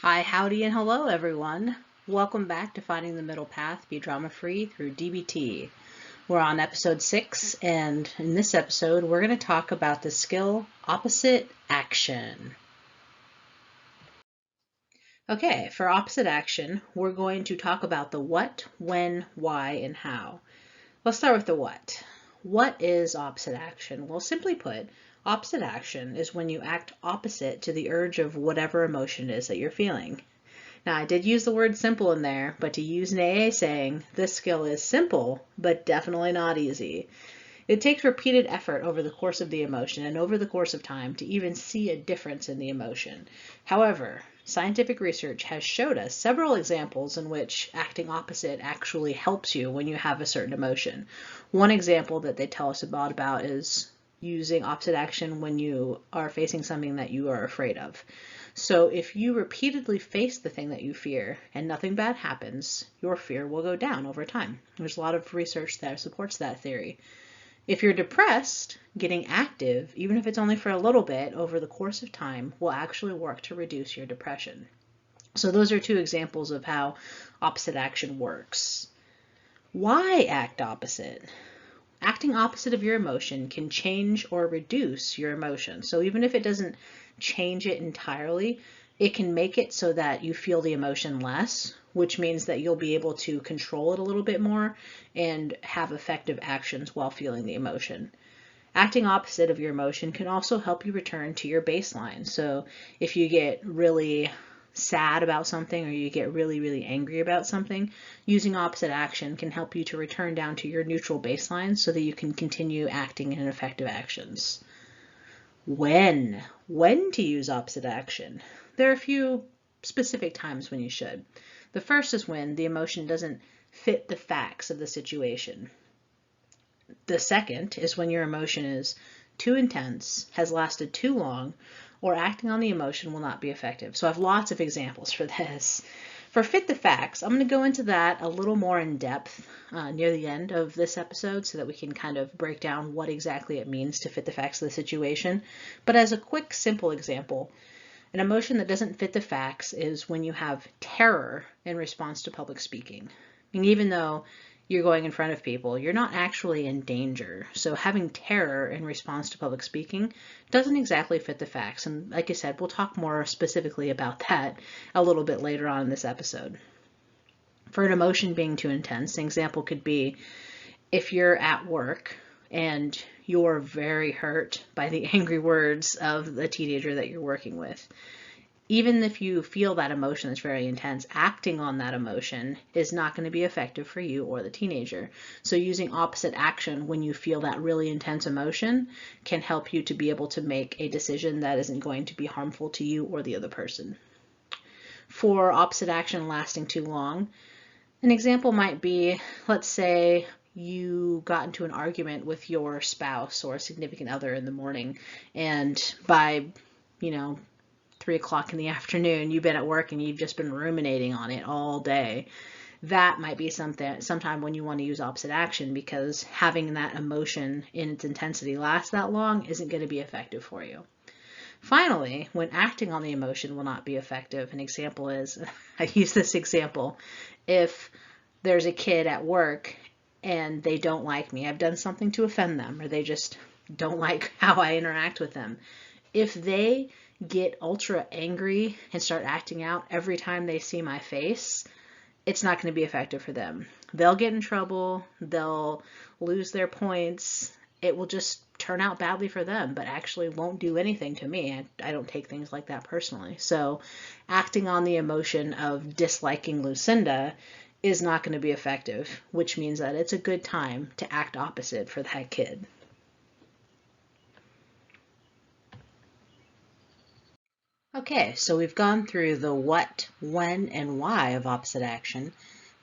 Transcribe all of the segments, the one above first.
Hi, howdy, and hello, everyone. Welcome back to Finding the Middle Path, Be Drama-Free through DBT. We're on episode 6, and in this episode, we're going to talk about the skill opposite action. Okay, for opposite action, we're going to talk about the what, when, why, and how. Let's start with the what. What is opposite action? Well, simply put, opposite action is when you act opposite to the urge of whatever emotion it is that you're feeling. Now, I did use the word simple in there, but to use an AA saying, this skill is simple, but definitely not easy. It takes repeated effort over the course of the emotion and over the course of time to even see a difference in the emotion. However, scientific research has showed us several examples in which acting opposite actually helps you when you have a certain emotion. One example that they tell us about is using opposite action when you are facing something that you are afraid of. So if you repeatedly face the thing that you fear and nothing bad happens, your fear will go down over time. There's a lot of research that supports that theory. If you're depressed, getting active, even if it's only for a little bit over the course of time, will actually work to reduce your depression. So those are two examples of how opposite action works. Why act opposite? Acting opposite of your emotion can change or reduce your emotion. So even if it doesn't change it entirely, it can make it so that you feel the emotion less, which means that you'll be able to control it a little bit more and have effective actions while feeling the emotion. Acting opposite of your emotion can also help you return to your baseline. So if you get really sad about something or you get really angry about something, using opposite action can help you to return down to your neutral baseline so that you can continue acting in effective actions. When to use opposite action? There are a few specific times when you should. The first is when the emotion doesn't fit the facts of the situation. The second is when your emotion is too intense, has lasted too long, or acting on the emotion will not be effective. So I have lots of examples for this. For fit the facts, I'm going to go into that a little more in depth near the end of this episode so that we can kind of break down what exactly it means to fit the facts of the situation. But as a quick, simple example, an emotion that doesn't fit the facts is when you have terror in response to public speaking. And even though you're going in front of people, you're not actually in danger. So having terror in response to public speaking doesn't exactly fit the facts. And like I said, we'll talk more specifically about that a little bit later on in this episode. For an emotion being too intense, an example could be if you're at work and you're very hurt by the angry words of the teenager that you're working with. Even if you feel that emotion that's very intense, acting on that emotion is not going to be effective for you or the teenager. So using opposite action when you feel that really intense emotion can help you to be able to make a decision that isn't going to be harmful to you or the other person. For opposite action lasting too long, an example might be, let's say you got into an argument with your spouse or significant other in the morning, and by, 3 o'clock in the afternoon, you've been at work and you've just been ruminating on it all day. That might be sometime when you want to use opposite action, because having that emotion in its intensity last that long isn't going to be effective for you. Finally, when acting on the emotion will not be effective, an example is, I use this example, if there's a kid at work and they don't like me, I've done something to offend them, or they just don't like how I interact with them. If they get ultra angry and start acting out every time they see my face, it's not going to be effective for them. They'll get in trouble, they'll lose their points, it will just turn out badly for them, but actually won't do anything to me. I don't take things like that personally. So acting on the emotion of disliking Lucinda is not going to be effective, which means that it's a good time to act opposite for that kid. Okay, so we've gone through the what, when, and why of opposite action.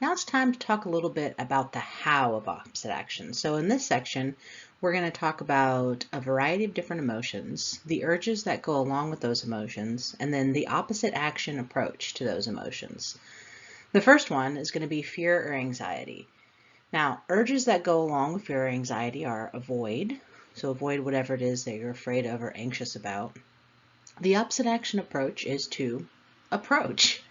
Now it's time to talk a little bit about the how of opposite action. So in this section, we're going to talk about a variety of different emotions, the urges that go along with those emotions, and then the opposite action approach to those emotions. The first one is going to be fear or anxiety. Now, urges that go along with fear or anxiety are avoid, so avoid whatever it is that you're afraid of or anxious about. The opposite action approach is to approach.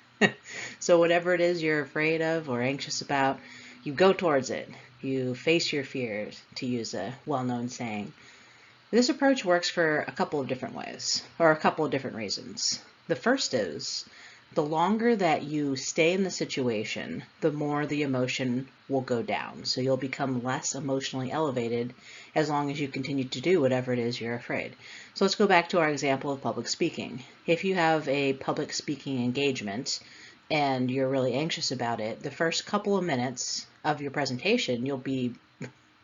So whatever it is you're afraid of or anxious about, you go towards it. You face your fears, to use a well-known saying. This approach works for a couple of different ways, or a couple of different reasons. The first is, the longer that you stay in the situation, the more the emotion will go down. So you'll become less emotionally elevated as long as you continue to do whatever it is you're afraid. So let's go back to our example of public speaking. If you have a public speaking engagement and you're really anxious about it, the first couple of minutes of your presentation, you'll be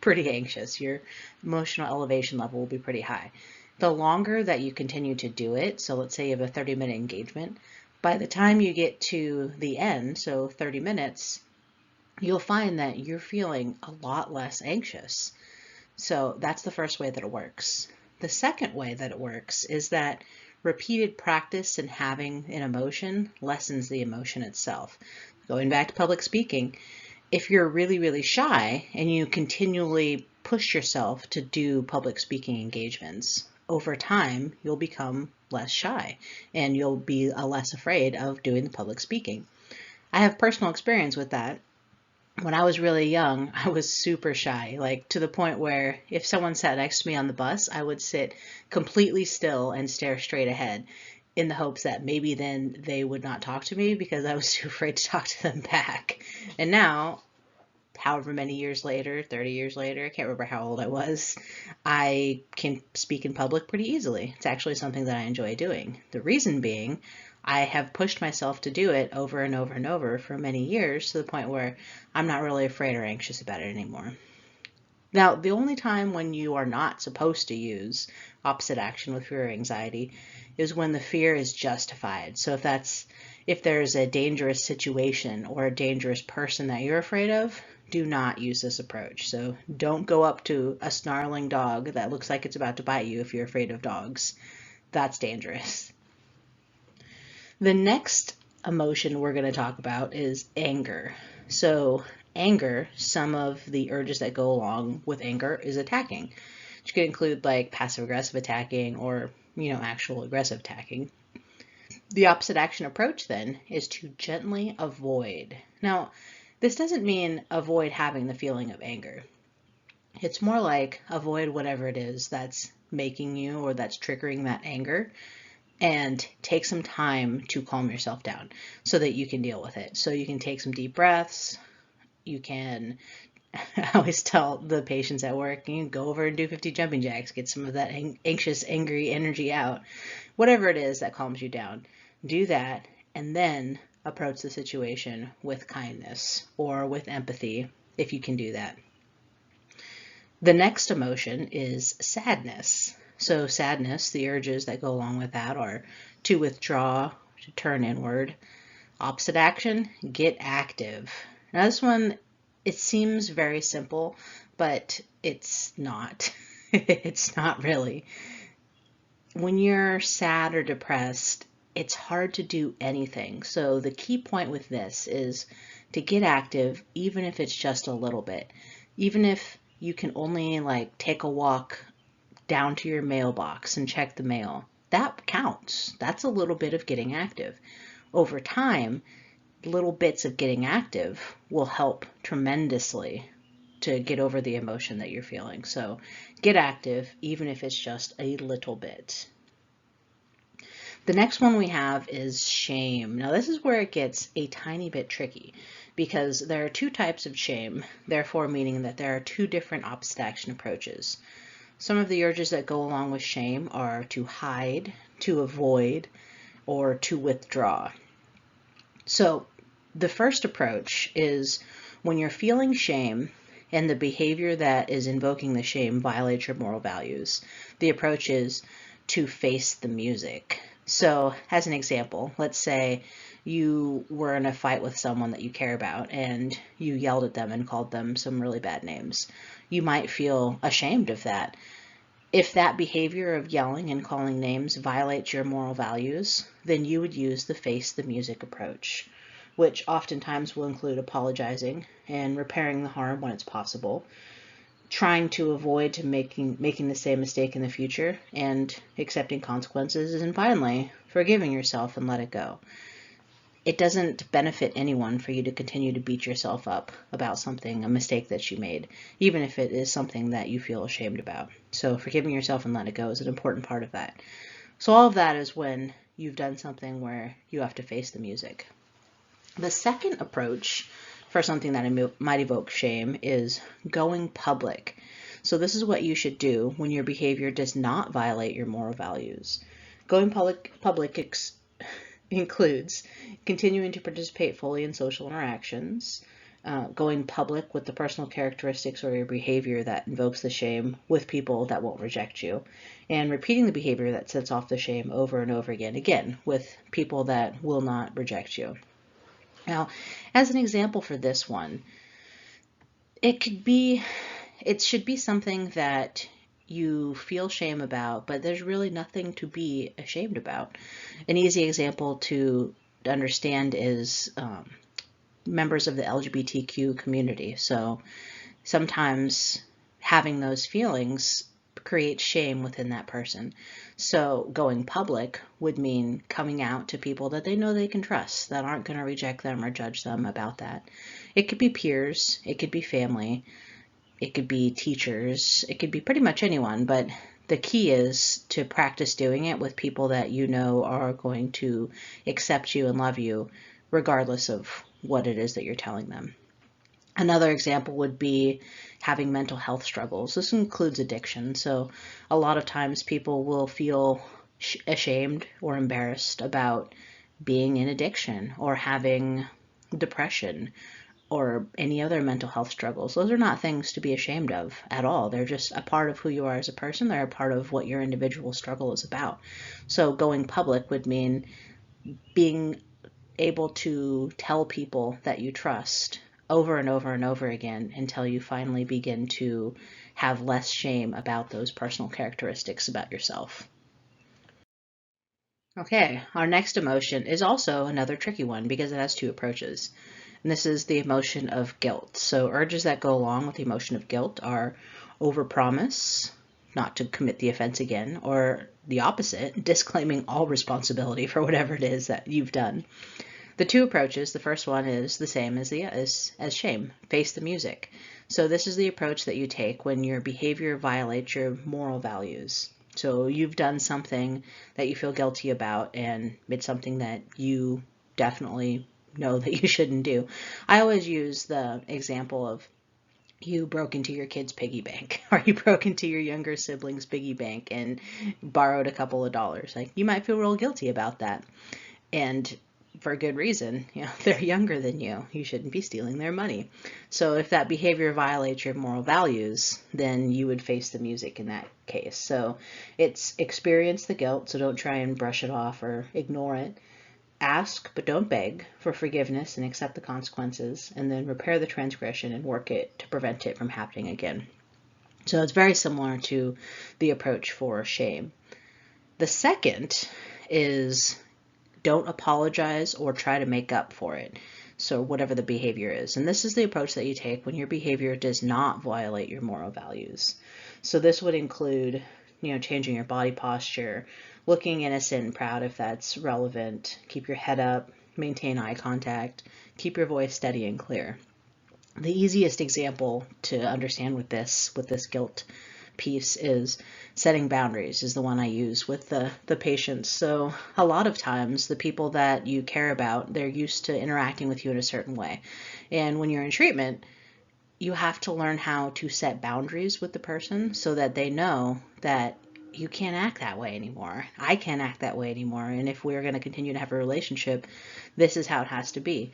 pretty anxious. Your emotional elevation level will be pretty high. The longer that you continue to do it, so let's say you have a 30-minute engagement, by the time you get to the end, so 30 minutes, you'll find that you're feeling a lot less anxious. So that's the first way that it works. The second way that it works is that repeated practice in having an emotion lessens the emotion itself. Going back to public speaking, if you're really, really shy and you continually push yourself to do public speaking engagements, over time, you'll become less shy and you'll be less afraid of doing the public speaking. I have personal experience with that. When I was really young, I was super shy, like to the point where if someone sat next to me on the bus, I would sit completely still and stare straight ahead in the hopes that maybe then they would not talk to me because I was too afraid to talk to them back. And now, however many years later, 30 years later, I can't remember how old I was, I can speak in public pretty easily. It's actually something that I enjoy doing. The reason being, I have pushed myself to do it over and over and over for many years to the point where I'm not really afraid or anxious about it anymore. Now, the only time when you are not supposed to use opposite action with fear or anxiety is when the fear is justified. So if there's a dangerous situation or a dangerous person that you're afraid of, do not use this approach. So don't go up to a snarling dog that looks like it's about to bite you if you're afraid of dogs. That's dangerous. The next emotion we're going to talk about is anger. So anger, some of the urges that go along with anger is attacking, which could include like passive aggressive attacking or, actual aggressive attacking. The opposite action approach then is to gently avoid. Now, this doesn't mean avoid having the feeling of anger. It's more like avoid whatever it is that's making you or that's triggering that anger, and take some time to calm yourself down so that you can deal with it. So you can take some deep breaths. You can, I always tell the patients at work, you can go over and do 50 jumping jacks, get some of that anxious, angry energy out. Whatever it is that calms you down, do that, and then approach the situation with kindness or with empathy if you can do that. The next emotion is sadness. So sadness, the urges that go along with that are to withdraw, to turn inward. Opposite action, get active. Now this one, it seems very simple, but it's not. It's not really. When you're sad or depressed, it's hard to do anything. So the key point with this is to get active, even if it's just a little bit. Even if you can only take a walk down to your mailbox and check the mail, that counts. That's a little bit of getting active. Over time, little bits of getting active will help tremendously to get over the emotion that you're feeling. So get active, even if it's just a little bit. The next one we have is shame. Now this is where it gets a tiny bit tricky because there are two types of shame, therefore meaning that there are two different opposite action approaches. Some of the urges that go along with shame are to hide, to avoid, or to withdraw. So the first approach is when you're feeling shame and the behavior that is invoking the shame violates your moral values. The approach is to face the music. So as an example, let's say you were in a fight with someone that you care about and you yelled at them and called them some really bad names. You might feel ashamed of that. If that behavior of yelling and calling names violates your moral values, then you would use the face the music approach, which oftentimes will include apologizing and repairing the harm when it's possible, trying to avoid making the same mistake in the future, and accepting consequences, and finally, forgiving yourself and let it go. it doesn't benefit anyone for you to continue to beat yourself up about something, a mistake that you made, even if it is something that you feel ashamed about. So forgiving yourself and letting it go is an important part of that. So all of that is when you've done something where you have to face the music. The second approach for something that might evoke shame is going public. So this is what you should do when your behavior does not violate your moral values. Going public includes continuing to participate fully in social interactions, going public with the personal characteristics or your behavior that invokes the shame with people that won't reject you, and repeating the behavior that sets off the shame over and over again with people that will not reject you. Now, as an example for this one, it should be something that you feel shame about, but there's really nothing to be ashamed about. An easy example to understand is members of the LGBTQ community. So sometimes having those feelings creates shame within that person. So going public would mean coming out to people that they know they can trust, that aren't going to reject them or judge them about that. It could be peers, it could be family, it could be teachers, it could be pretty much anyone, but the key is to practice doing it with people that you know are going to accept you and love you regardless of what it is that you're telling them. Another example would be having mental health struggles. This includes addiction. So a lot of times people will feel ashamed or embarrassed about being in addiction or having depression or any other mental health struggles. Those are not things to be ashamed of at all. They're just a part of who you are as a person. They're a part of what your individual struggle is about. So going public would mean being able to tell people that you trust over and over and over again until you finally begin to have less shame about those personal characteristics about yourself. Okay, our next emotion is also another tricky one because it has two approaches. And this is the emotion of guilt. So urges that go along with the emotion of guilt are overpromise, not to commit the offense again, or the opposite, disclaiming all responsibility for whatever it is that you've done. The two approaches, the first one is the same as shame, face the music. So this is the approach that you take when your behavior violates your moral values. So you've done something that you feel guilty about, and it's something that you definitely know that you shouldn't do. I always use the example of you broke into your kid's piggy bank, or you broke into your younger sibling's piggy bank and borrowed a couple of dollars. Like, you might feel real guilty about that. And for a good reason, they're younger than you. You shouldn't be stealing their money. So if that behavior violates your moral values, then you would face the music in that case. So it's experience the guilt, so don't try and brush it off or ignore it. Ask, but don't beg, for forgiveness and accept the consequences, and then repair the transgression and work it to prevent it from happening again. So it's very similar to the approach for shame. The second is don't apologize or try to make up for it. So whatever the behavior is. And this is the approach that you take when your behavior does not violate your moral values. So this would include, changing your body posture, looking innocent and proud if that's relevant, keep your head up, maintain eye contact, keep your voice steady and clear. The easiest example to understand with this guilt piece is setting boundaries is the one I use with the patients. So a lot of times the people that you care about, they're used to interacting with you in a certain way. And when you're in treatment, you have to learn how to set boundaries with the person so that they know that you can't act that way anymore. I can't act that way anymore. And if we're going to continue to have a relationship, this is how it has to be.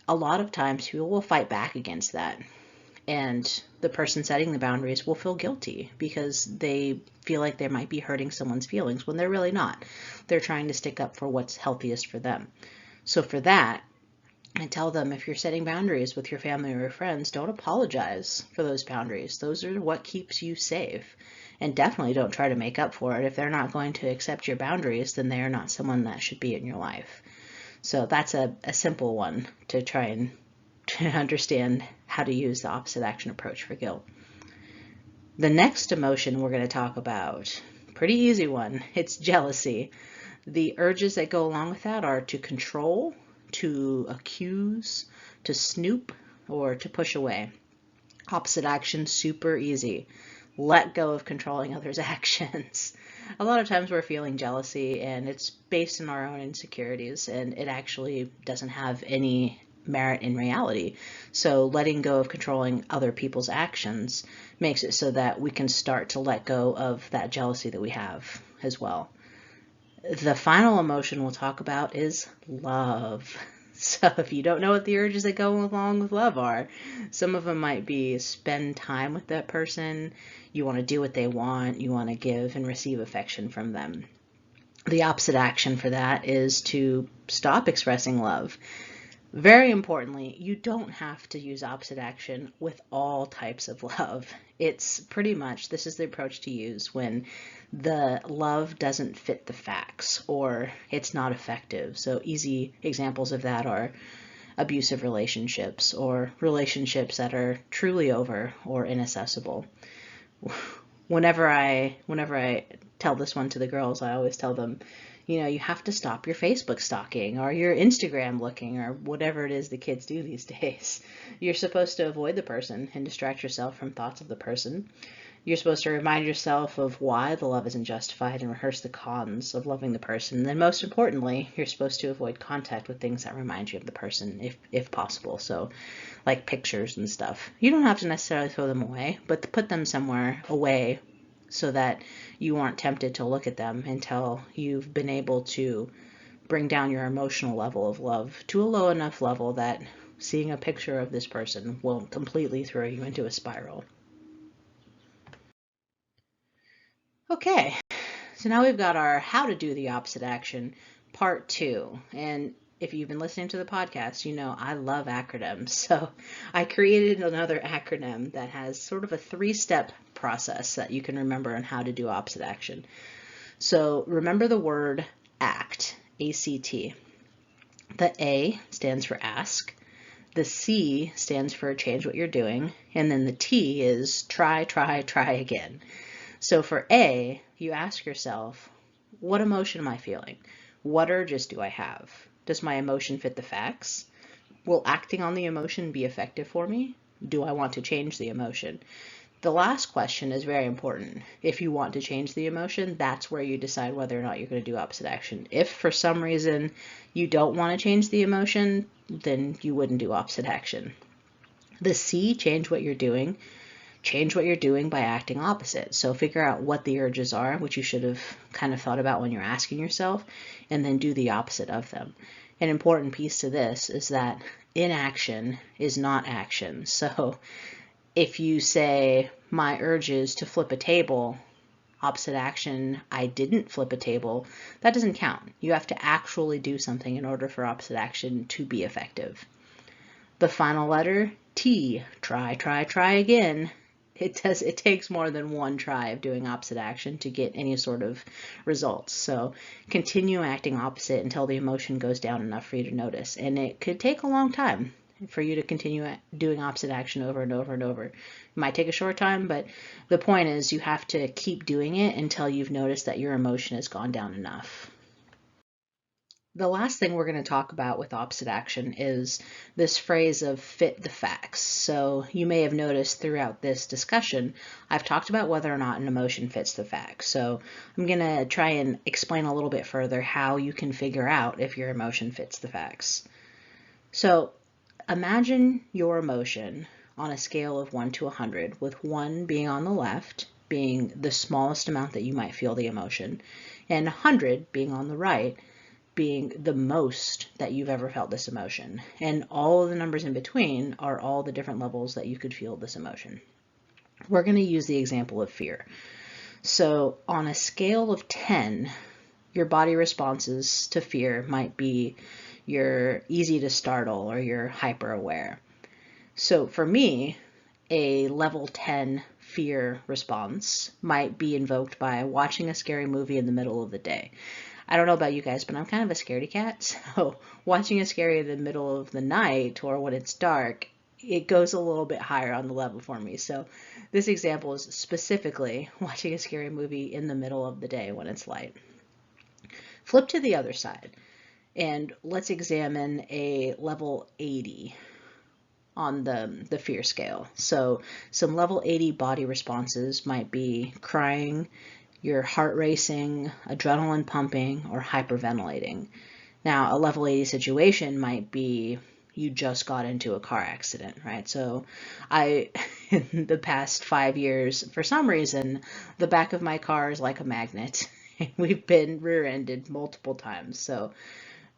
A lot of times people will fight back against that. And the person setting the boundaries will feel guilty because they feel like they might be hurting someone's feelings when they're really not. They're trying to stick up for what's healthiest for them. So for that, I tell them, if you're setting boundaries with your family or your friends, don't apologize for those boundaries. Those are what keeps you safe. And definitely don't try to make up for it. If they're not going to accept your boundaries, then they are not someone that should be in your life. So that's a simple one to try and to understand how to use the opposite action approach for guilt. The next emotion we're going to talk about, pretty easy one, it's jealousy. The urges that go along with that are to control, to accuse, to snoop, or to push away. Opposite action, super easy. Let go of controlling others' actions. A lot of times we're feeling jealousy and it's based on our own insecurities, and it actually doesn't have any merit in reality. So letting go of controlling other people's actions makes it so that we can start to let go of that jealousy that we have as well. The final emotion we'll talk about is love. So if you don't know what the urges that go along with love are, some of them might be spend time with that person, you want to do what they want, you want to give and receive affection from them. The opposite action for that is to stop expressing love. Very importantly, you don't have to use opposite action with all types of love. It's pretty much, this is the approach to use when the love doesn't fit the facts or it's not effective. So easy examples of that are abusive relationships or relationships that are truly over or inaccessible. Whenever I tell this one to the girls, I always tell them, you have to stop your Facebook stalking or your Instagram looking or whatever it is the kids do these days. You're supposed to avoid the person and distract yourself from thoughts of the person. You're supposed to remind yourself of why the love isn't justified and rehearse the cons of loving the person. And then most importantly, you're supposed to avoid contact with things that remind you of the person if possible. So like pictures and stuff. You don't have to necessarily throw them away, but to put them somewhere away so that you aren't tempted to look at them until you've been able to bring down your emotional level of love to a low enough level that seeing a picture of this person won't completely throw you into a spiral. Okay, so now we've got our how to do the opposite action part 2. And if you've been listening to the podcast, you know I love acronyms. So I created another acronym that has sort of a 3-step process that you can remember on how to do opposite action. So remember the word ACT, A-C-T. The A stands for ask. The C stands for change what you're doing. And then the T is try, try, try again. So for A, you ask yourself, what emotion am I feeling? What urges do I have? Does my emotion fit the facts? Will acting on the emotion be effective for me? Do I want to change the emotion? The last question is very important. If you want to change the emotion, that's where you decide whether or not you're going to do opposite action. If for some reason you don't want to change the emotion, then you wouldn't do opposite action. The C, change what you're doing. Change what you're doing by acting opposite. So figure out what the urges are, which you should have kind of thought about when you're asking yourself, and then do the opposite of them. An important piece to this is that inaction is not action. So if you say, my urge is to flip a table, opposite action, I didn't flip a table, that doesn't count. You have to actually do something in order for opposite action to be effective. The final letter, T, try, try, try again. It takes more than one try of doing opposite action to get any sort of results. So continue acting opposite until the emotion goes down enough for you to notice. And it could take a long time for you to continue doing opposite action over and over and over. It might take a short time, but the point is you have to keep doing it until you've noticed that your emotion has gone down enough. The last thing we're going to talk about with opposite action is this phrase of fit the facts. So you may have noticed throughout this discussion, I've talked about whether or not an emotion fits the facts. So I'm going to try and explain a little bit further how you can figure out if your emotion fits the facts. So imagine your emotion on a scale of 1 to 100, with 1 being on the left, being the smallest amount that you might feel the emotion, and 100 being on the right, being the most that you've ever felt this emotion. And all of the numbers in between are all the different levels that you could feel this emotion. We're going to use the example of fear. So on a scale of 10, your body responses to fear might be you're easy to startle or you're hyper aware. So for me, a level 10 fear response might be invoked by watching a scary movie in the middle of the day. I don't know about you guys, but I'm kind of a scaredy cat, so watching a scary in the middle of the night or when it's dark, it goes a little bit higher on the level for me. So this example is specifically watching a scary movie in the middle of the day when it's light. Flip to the other side. And let's examine a level 80 on the fear scale. So some level 80 body responses might be crying, your heart racing, adrenaline pumping, or hyperventilating. Now, a level 80 situation might be you just got into a car accident, right? So in the past 5 years, for some reason, the back of my car is like a magnet. We've been rear-ended multiple times. So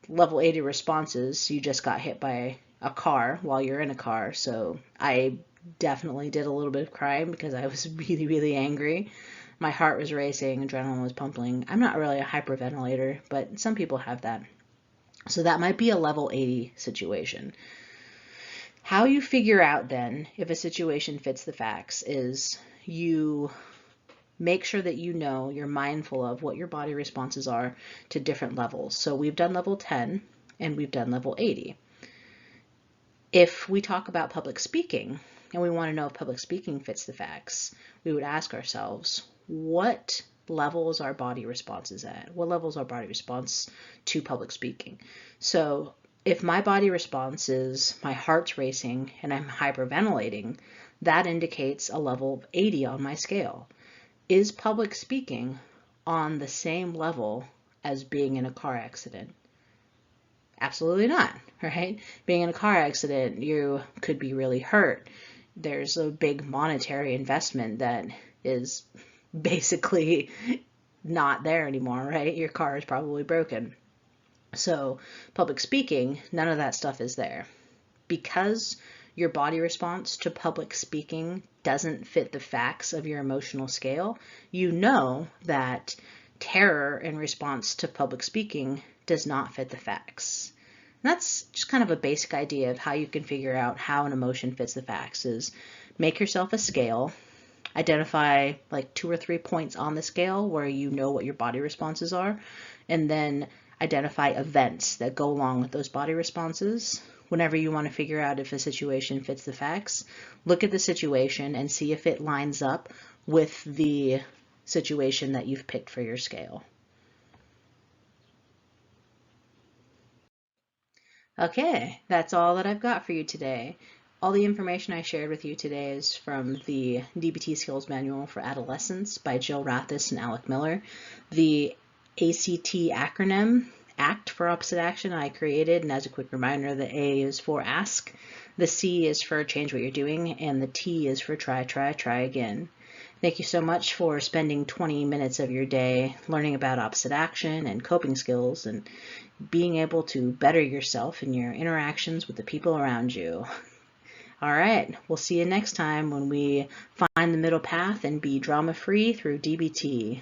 level 80 responses, you just got hit by a car while you're in a car. So I definitely did a little bit of crying because I was really, really angry. My heart was racing, adrenaline was pumping. I'm not really a hyperventilator, but some people have that. So that might be a level 80 situation. How you figure out then if a situation fits the facts is you make sure that you know, you're mindful of what your body responses are to different levels. So we've done level 10 and we've done level 80. If we talk about public speaking and we want to know if public speaking fits the facts, we would ask ourselves, what level is our body responses at? What level is our body response to public speaking? So if my body response is my heart's racing and I'm hyperventilating, that indicates a level of 80 on my scale. Is public speaking on the same level as being in a car accident? Absolutely not, right? Being in a car accident, you could be really hurt. There's a big monetary investment that is basically not there anymore, right? Your car is probably broken. So public speaking, none of that stuff is there. Because your body response to public speaking doesn't fit the facts of your emotional scale, you know that terror in response to public speaking does not fit the facts. And that's just kind of a basic idea of how you can figure out how an emotion fits the facts is make yourself a scale, identify like 2 or 3 points on the scale where you know what your body responses are, and then identify events that go along with those body responses. Whenever you want to figure out if a situation fits the facts, look at the situation and see if it lines up with the situation that you've picked for your scale. Okay, that's all that I've got for you today. All the information I shared with you today is from the DBT Skills Manual for Adolescents by Jill Rathis and Alec Miller. The ACT acronym, ACT for opposite action, I created, and as a quick reminder, the A is for ask, the C is for change what you're doing, and the T is for try again. Thank you so much for spending 20 minutes of your day learning about opposite action and coping skills and being able to better yourself in your interactions with the people around you. All right, we'll see you next time when we find the middle path and be drama-free through DBT.